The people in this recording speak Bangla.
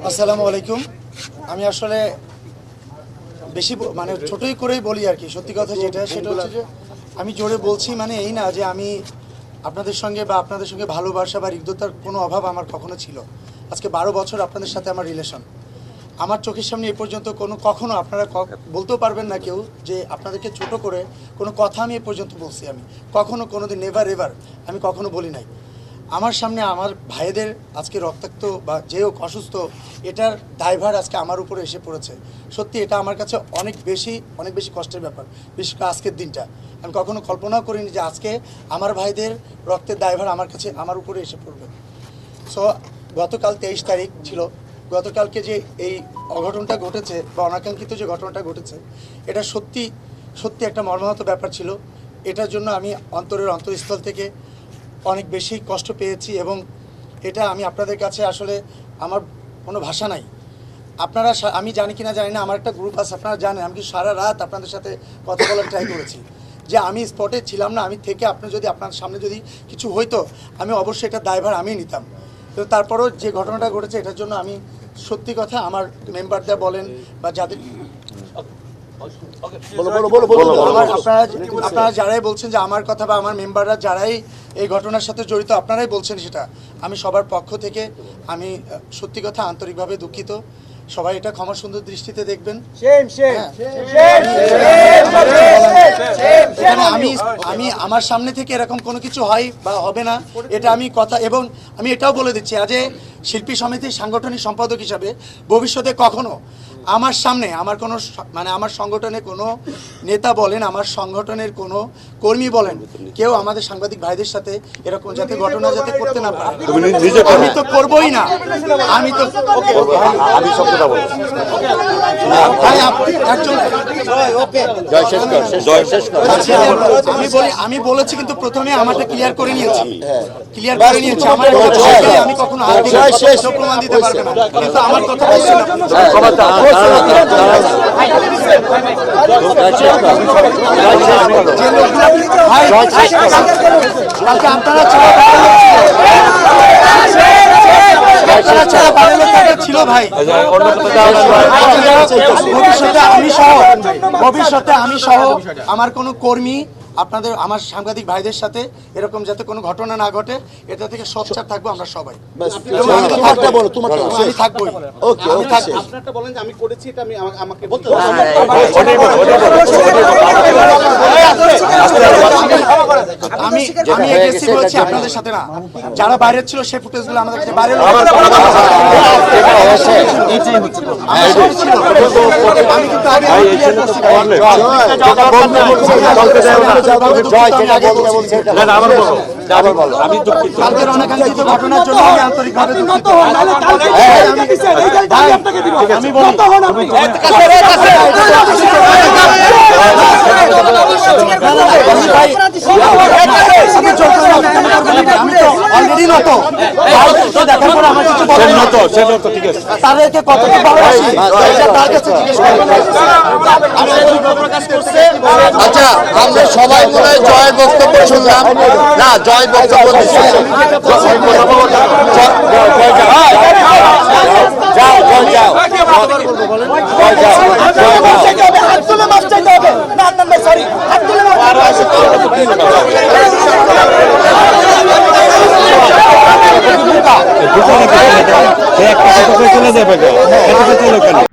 আসসালামু আলাইকুম। আমি আসলে বেশি মানে ছোটই করেই বলি আর কি, সত্যি কথা যেটা সেটা হচ্ছে যে আমি জোরে বলছি মানে এই না যে আমি আপনাদের সঙ্গে বা আপনাদের সঙ্গে ভালোবাসা বা হৃদ্যতার কোনো অভাব আমার কখনো ছিল। আজকে 12 বছর আপনাদের সাথে আমার রিলেশন। আমার চোখের সামনে এ পর্যন্ত কখনো আপনারা বলতেও পারবেন না কেউ যে আপনাদেরকে ছোট করে কোনো কথা আমি এ পর্যন্ত বলছি। আমি কখনো কোনোদিন নেভার এভার আমি কখনো বলি নাই। আমার সামনে আমার ভাইদের আজকে রক্তাক্ত বা যে হোক অসুস্থ, এটার দায়ভার আজকে আমার উপরে এসে পড়েছে। সত্যি এটা আমার কাছে অনেক বেশি কষ্টের ব্যাপার, বিশেষ করে আজকের দিনটা। আমি কখনো কল্পনাও করিনি যে আজকে আমার ভাইদের রক্তের দায়ভার আমার উপরে এসে পড়বে। সো গতকাল 23 তারিখ ছিল, গতকালকে যে এই অঘটনটা ঘটেছে বা অনাকাঙ্ক্ষিত যে ঘটনাটা ঘটেছে, এটা সত্যি একটা মর্মাহত ব্যাপার ছিল। এটার জন্য আমি অন্তরস্থল থেকে অনেক বেশি কষ্ট পেয়েছি এবং এটা আমি আপনাদের কাছে আসলে আমার কোনো ভাষা নাই। আপনারা, আমি জানি কিনা জানি না, আমার একটা গ্রুপ আছে, আপনারা জানেন আমি কি সারা রাত আপনাদের সাথে কথা বলার ট্রাই করেছি যে আমি স্পটে ছিলাম না, আমি থেকে আপনার সামনে যদি কিছু হইতো আমি অবশ্যই এটা দায়ভার আমিই নিতাম। তো তারপরও যে ঘটনাটা ঘটেছে এটার জন্য আমি সত্যি কথা আমার মেম্বাররা বলেন বা যাদের আপনারা যারাই বলছেন যে আমার কথা বা আমার মেম্বাররা যারাই এই ঘটনার সাথে জড়িত আপনারাই বলছেন সেটা, আমি সবার পক্ষ থেকে আমি সত্যি কথা আন্তরিকভাবে দুঃখিত। সবাই এটা ক্ষমা সুন্দর দৃষ্টিতে দেখবেন। আমি আমার সামনে থেকে এরকম কোনো কিছু হয় বা হবে না এটা আমি কথা, এবং আমি এটাও বলে দিচ্ছি আজ শিল্পী সমিতির সাংগঠনিক সম্পাদক হিসাবে ভবিষ্যতে কখনো আমার সামনে আমার কোনো মানে আমার সংগঠনের কোনো নেতা বলেন, আমার সংগঠনের কোনো কর্মী বলেন, কেউ আমাদের সাংবাদিক ভাইদের সাথে এরকম যাতে ঘটনা যাতে করতে না পারে, আমি তো করবই না। আমি বলেছি কিন্তু প্রথমে আমারটা ক্লিয়ার করে নিয়েছি আমার আমি কখনো প্রমাণ দিতে পারবে না, কিন্তু আমার কথা বলছি না। ছিল ভাই, ভবিষ্যতে আমি সহ আমার কোনো কর্মী আপনাদের আমার সাংবাদিক ভাইদের সাথে এরকম যাতে কোনো ঘটনা না ঘটে এটা থেকে সোচ্চার থাকবো আমরা সবাই। আমি থাকবোই। আমি করেছি এটা আমি আমাকে আমি এগেসি বলছি আপনাদের সাথে না, যারা বাইরে ছিল সেই ফুটেজগুলো আমাদের কাছে বাইরে আমি দুঃখিত। কালকের অনাকাঙ্ক্ষিত ঘটনার জন্য আমি আন্তরিকভাবে দুঃখিত। আমি আমি তো অলরেডি নত দেখার পর আমার কিছু তাদেরকে কতটা ভালোবাসি তার কাছে জিজ্ঞেস করছে। আচ্ছা, আমরা সবাই মনে হয় জয়ের বক্তব্য শুনলাম না, জয় বক্তব্য দিচ্ছে চলে যাবে।